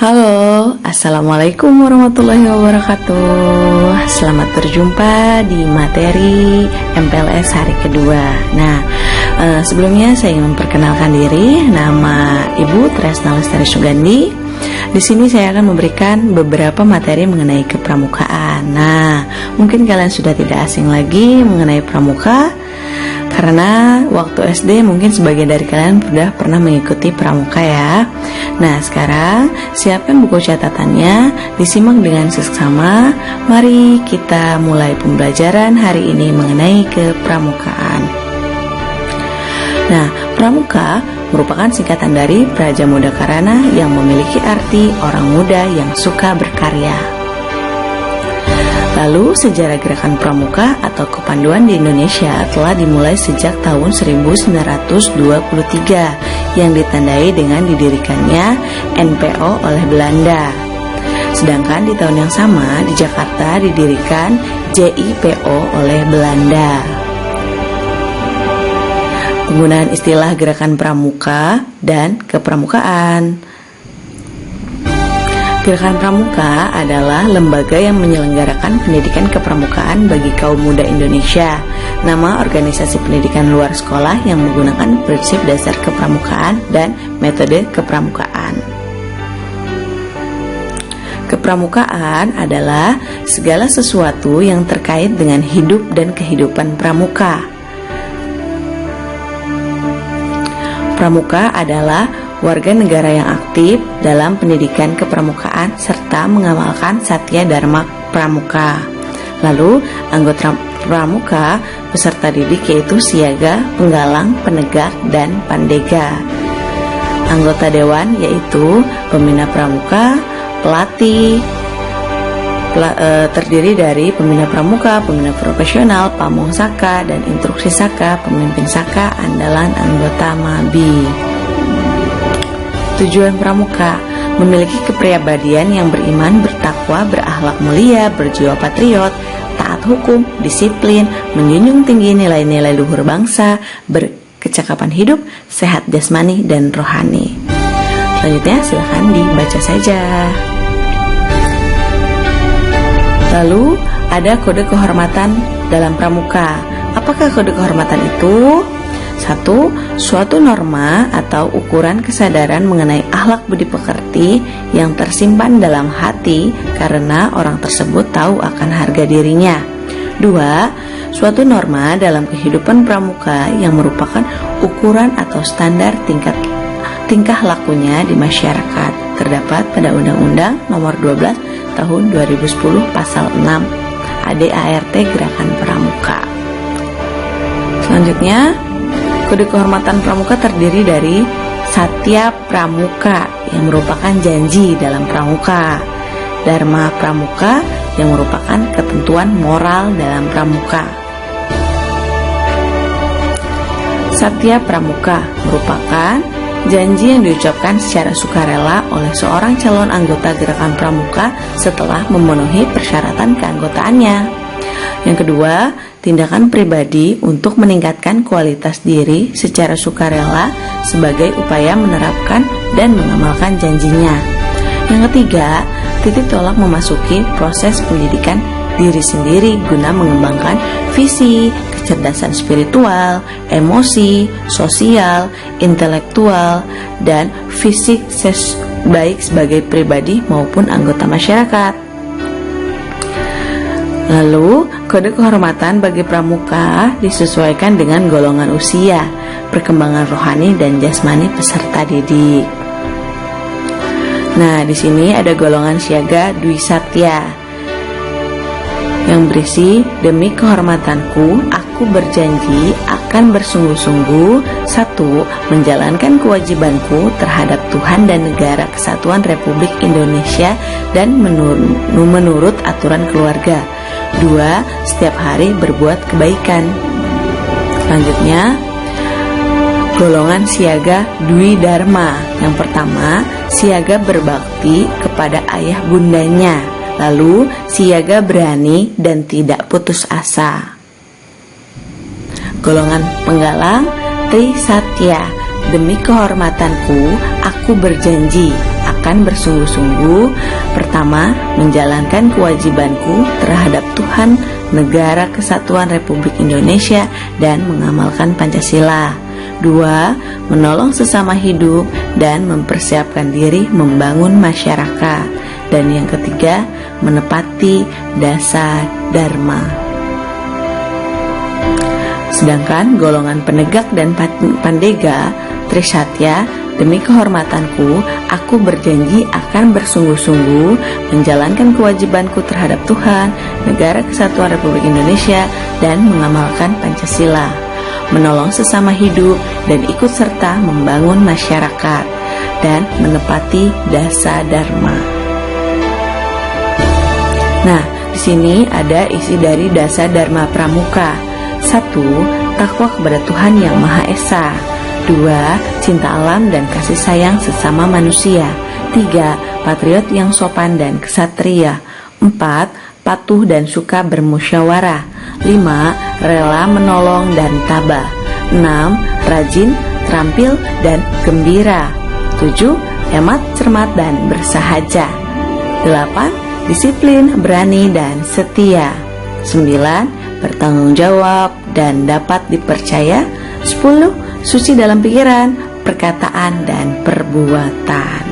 Halo, Assalamualaikum warahmatullahi wabarakatuh. Selamat berjumpa di materi MPLS hari kedua. Nah, sebelumnya saya ingin memperkenalkan diri. Nama Ibu Tresna Lestari Sugandi. Di sini saya akan memberikan beberapa materi mengenai kepramukaan. Nah, mungkin kalian sudah tidak asing lagi mengenai pramuka, karena waktu SD mungkin sebagian dari kalian sudah pernah mengikuti pramuka ya. Nah, sekarang siapkan buku catatannya, disimak dengan seksama. Mari kita mulai pembelajaran hari ini mengenai kepramukaan. Nah, pramuka merupakan singkatan dari Praja Muda Karana yang memiliki arti orang muda yang suka berkarya. Lalu, sejarah gerakan pramuka atau kepanduan di Indonesia telah dimulai sejak tahun 1923 yang ditandai dengan didirikannya NPO oleh Belanda. Sedangkan di tahun yang sama di Jakarta didirikan JIPO oleh Belanda. Penggunaan istilah gerakan pramuka dan kepramukaan. Gerakan Pramuka adalah lembaga yang menyelenggarakan pendidikan kepramukaan bagi kaum muda Indonesia. Nama organisasi pendidikan luar sekolah yang menggunakan prinsip dasar kepramukaan dan metode kepramukaan. Kepramukaan adalah segala sesuatu yang terkait dengan hidup dan kehidupan pramuka. Pramuka adalah warga negara yang aktif dalam pendidikan kepramukaan serta mengamalkan Satya Dharma Pramuka. Lalu, anggota pramuka peserta didik yaitu siaga, penggalang, penegak, dan pandega. Anggota dewan yaitu pembina pramuka, pelatih, terdiri dari pembina pramuka, pembina profesional, pamong saka, dan instruksi saka, pemimpin saka, andalan, anggota MABI. Tujuan pramuka memiliki kepribadian yang beriman, bertakwa, berakhlak mulia, berjiwa patriot, taat hukum, disiplin, menjunjung tinggi nilai-nilai luhur bangsa, berkecakapan hidup, sehat jasmani dan rohani. Selanjutnya silakan dibaca saja. Lalu ada kode kehormatan dalam pramuka. Apakah kode kehormatan itu? 1. Suatu norma atau ukuran kesadaran mengenai akhlak budi pekerti yang tersimpan dalam hati karena orang tersebut tahu akan harga dirinya. 2. Suatu norma dalam kehidupan pramuka yang merupakan ukuran atau standar tingkah lakunya di masyarakat, terdapat pada Undang-Undang Nomor 12 Tahun 2010 Pasal 6 ADART Gerakan Pramuka. Selanjutnya, kode kehormatan pramuka terdiri dari Satya Pramuka yang merupakan janji dalam pramuka, Dharma Pramuka yang merupakan ketentuan moral dalam pramuka. Satya Pramuka merupakan janji yang diucapkan secara sukarela oleh seorang calon anggota gerakan pramuka setelah memenuhi persyaratan keanggotaannya. Yang kedua, tindakan pribadi untuk meningkatkan kualitas diri secara sukarela sebagai upaya menerapkan dan mengamalkan janjinya. Yang ketiga, titik tolak memasuki proses pendidikan diri sendiri guna mengembangkan visi, kecerdasan spiritual, emosi, sosial, intelektual, dan fisik baik sebagai pribadi maupun anggota masyarakat. Lalu, kode kehormatan bagi pramuka disesuaikan dengan golongan usia, perkembangan rohani dan jasmani peserta didik. Nah, di sini ada golongan siaga Dwi Satya yang berisi, demi kehormatanku, aku berjanji akan bersungguh-sungguh 1. Menjalankan kewajibanku terhadap Tuhan dan Negara Kesatuan Republik Indonesia dan menurut aturan keluarga. 2. Setiap hari berbuat kebaikan. Selanjutnya, golongan siaga Dwi Dharma. Yang pertama, siaga berbakti kepada ayah bundanya. Lalu, siaga berani dan tidak putus asa. Golongan penggalang Tri Satya. Demi kehormatanku, aku berjanji akan bersungguh-sungguh. Pertama, menjalankan kewajibanku terhadap Tuhan, Negara Kesatuan Republik Indonesia, dan mengamalkan Pancasila. 2. Menolong sesama hidup dan mempersiapkan diri membangun masyarakat. Dan yang ketiga, menepati dasar dharma. Sedangkan golongan penegak dan pandega, Trisatya, demi kehormatanku, aku berjanji akan bersungguh-sungguh menjalankan kewajibanku terhadap Tuhan, Negara Kesatuan Republik Indonesia, dan mengamalkan Pancasila, menolong sesama hidup dan ikut serta membangun masyarakat, dan menepati dasa dharma. Nah, di sini ada isi dari dasa dharma pramuka. 1. Takwa kepada Tuhan Yang Maha Esa. 2. Cinta alam dan kasih sayang sesama manusia. 3. Patriot yang sopan dan kesatria. 4. Patuh dan suka bermusyawarah. 5. Rela menolong dan tabah. 6. Rajin, terampil, dan gembira. 7. Hemat, cermat, dan bersahaja. 8. Disiplin, berani, dan setia. 9. Bertanggung jawab dan dapat dipercaya. 10. Suci dalam pikiran, perkataan, dan perbuatan.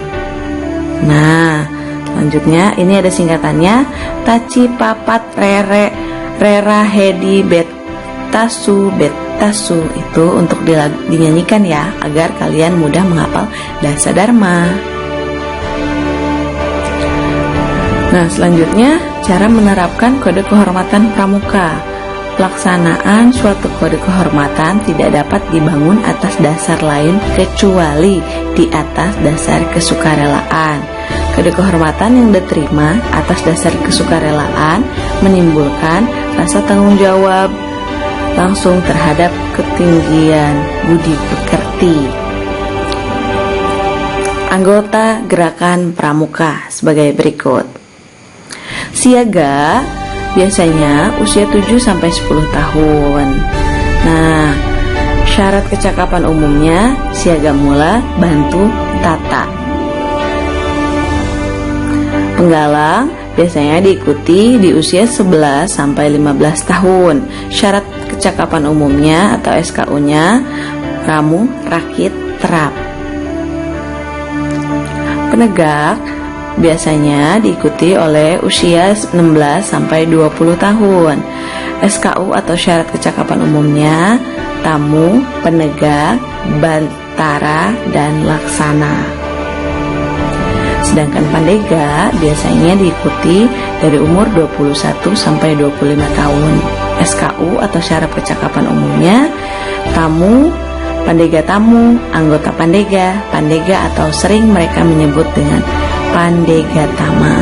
Nah, selanjutnya ini ada singkatannya. Taci papat rere rera hedi betasu betasu. Itu untuk dinyanyikan ya, agar kalian mudah menghafal dasa dharma. Nah, selanjutnya cara menerapkan kode kehormatan pramuka. Pelaksanaan suatu kode kehormatan tidak dapat dibangun atas dasar lain kecuali di atas dasar kesukarelaan. Kode kehormatan yang diterima atas dasar kesukarelaan menimbulkan rasa tanggung jawab langsung terhadap ketinggian budi pekerti. Anggota gerakan pramuka sebagai berikut. Siaga biasanya usia 7-10 tahun. Nah, syarat kecakapan umumnya siaga mula, bantu, tata. Penggalang biasanya diikuti di usia 11-15 tahun. Syarat kecakapan umumnya atau SKU-nya ramu, rakit, terap. Penegak biasanya diikuti oleh usia 16-20 tahun. SKU atau syarat kecakapan umumnya tamu, penegak, bantara, dan laksana. Sedangkan pandega biasanya diikuti dari umur 21-25 tahun. SKU atau syarat kecakapan umumnya tamu, pandega tamu, anggota pandega, pandega atau sering mereka menyebut dengan Pandegatama.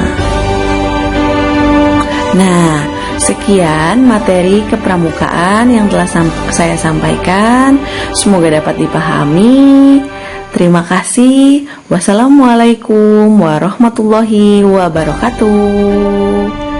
Nah, sekian materi kepramukaan yang telah saya sampaikan. Semoga dapat dipahami. Terima kasih. Wassalamualaikum warahmatullahi wabarakatuh.